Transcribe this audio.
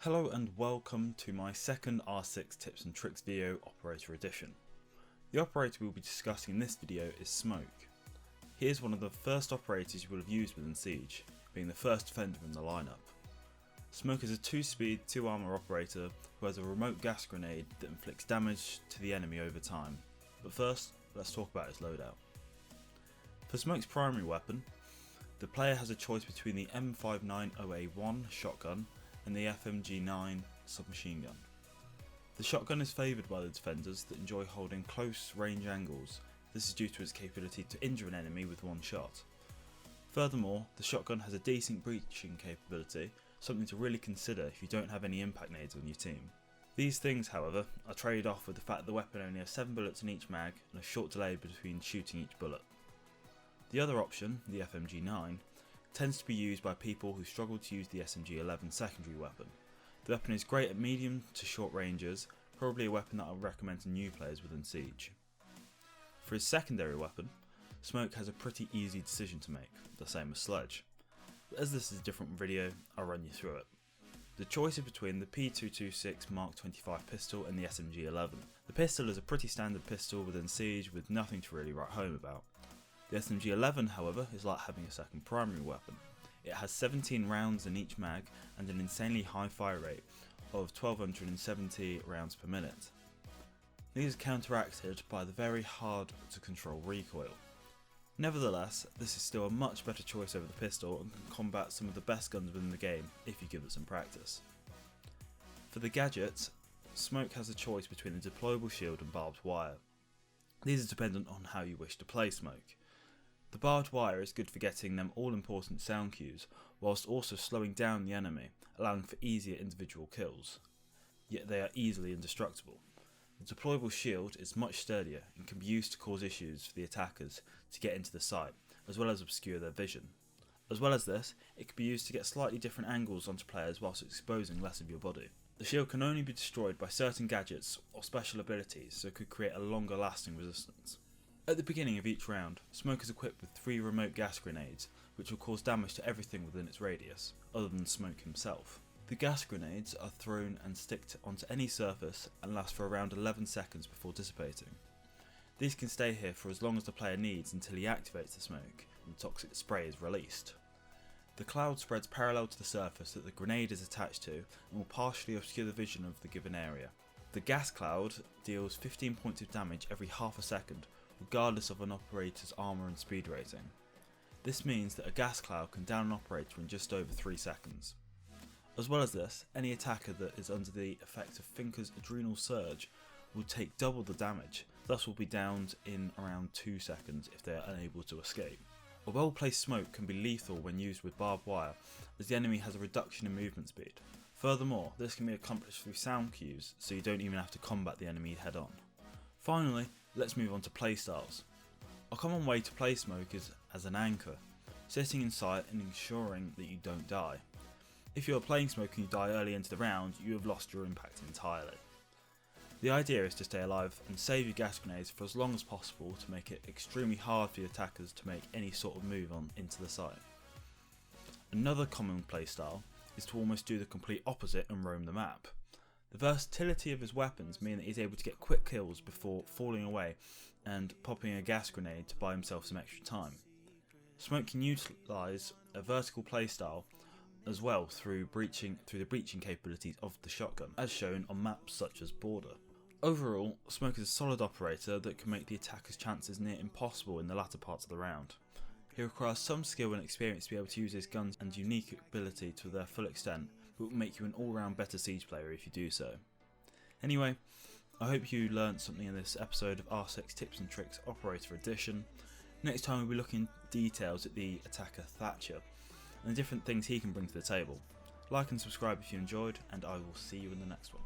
Hello and welcome to my second R6 tips and tricks video, Operator Edition. The operator we will be discussing in this video is Smoke. He is one of the first operators you will have used within Siege, being the first defender in the lineup. Smoke is a 2-speed, 2-armour operator who has a remote gas grenade that inflicts damage to the enemy over time. But first, let's talk about his loadout. For Smoke's primary weapon, the player has a choice between the M59OA1 shotgun and the FMG9 submachine gun. The shotgun is favoured by the defenders that enjoy holding close range angles. This is due to its capability to injure an enemy with one shot. Furthermore, the shotgun has a decent breaching capability, something to really consider if you don't have any impact nades on your team. These things, however, are traded off with the fact that the weapon only has 7 bullets in each mag and a short delay between shooting each bullet. The other option, the FMG9, tends to be used by people who struggle to use the SMG-11 secondary weapon. The weapon is great at medium to short ranges, probably a weapon that I would recommend to new players within Siege. For his secondary weapon, Smoke has a pretty easy decision to make, the same as Sledge. But as this is a different video, I'll run you through it. The choice is between the P226 Mark 25 pistol and the SMG-11. The pistol is a pretty standard pistol within Siege with nothing to really write home about. The SMG-11, however, is like having a second primary weapon. It has 17 rounds in each mag and an insanely high fire rate of 1270 rounds per minute. These are counteracted by the very hard to control recoil. Nevertheless, this is still a much better choice over the pistol and can combat some of the best guns within the game if you give it some practice. For the gadgets, Smoke has a choice between the deployable shield and barbed wire. These are dependent on how you wish to play Smoke. The barbed wire is good for getting them all important sound cues, whilst also slowing down the enemy, allowing for easier individual kills. Yet they are easily indestructible. The deployable shield is much sturdier and can be used to cause issues for the attackers to get into the site, as well as obscure their vision. As well as this, it can be used to get slightly different angles onto players whilst exposing less of your body. The shield can only be destroyed by certain gadgets or special abilities, so it could create a longer lasting resistance. At the beginning of each round, Smoke is equipped with 3 remote gas grenades, which will cause damage to everything within its radius, other than Smoke himself. The gas grenades are thrown and stick onto any surface and last for around 11 seconds before dissipating. These can stay here for as long as the player needs until he activates the smoke and the toxic spray is released. The cloud spreads parallel to the surface that the grenade is attached to and will partially obscure the vision of the given area. The gas cloud deals 15 points of damage every half a second, regardless of an operator's armour and speed rating. This means that a gas cloud can down an operator in just over 3 seconds. As well as this, any attacker that is under the effect of Thinker's adrenal surge will take double the damage, thus will be downed in around 2 seconds if they are unable to escape. A well placed smoke can be lethal when used with barbed wire, as the enemy has a reduction in movement speed. Furthermore, this can be accomplished through sound cues, so you don't even have to combat the enemy head on. Finally, let's move on to playstyles. A common way to play Smoke is as an anchor, sitting in sight and ensuring that you don't die. If you are playing Smoke and you die early into the round, you have lost your impact entirely. The idea is to stay alive and save your gas grenades for as long as possible to make it extremely hard for the attackers to make any sort of move on into the site. Another common playstyle is to almost do the complete opposite and roam the map. The versatility of his weapons mean that he's able to get quick kills before falling away and popping a gas grenade to buy himself some extra time. Smoke can utilise a vertical playstyle as well through the breaching capabilities of the shotgun, as shown on maps such as Border. Overall, Smoke is a solid operator that can make the attacker's chances near impossible in the latter parts of the round. He requires some skill and experience to be able to use his guns and unique ability to their full extent, but will make you an all-round better Siege player if you do so. Anyway, I hope you learnt something in this episode of R6 Tips and Tricks Operator Edition. Next time we'll be looking details at the attacker Thatcher and the different things he can bring to the table. Like and subscribe if you enjoyed, and I will see you in the next one.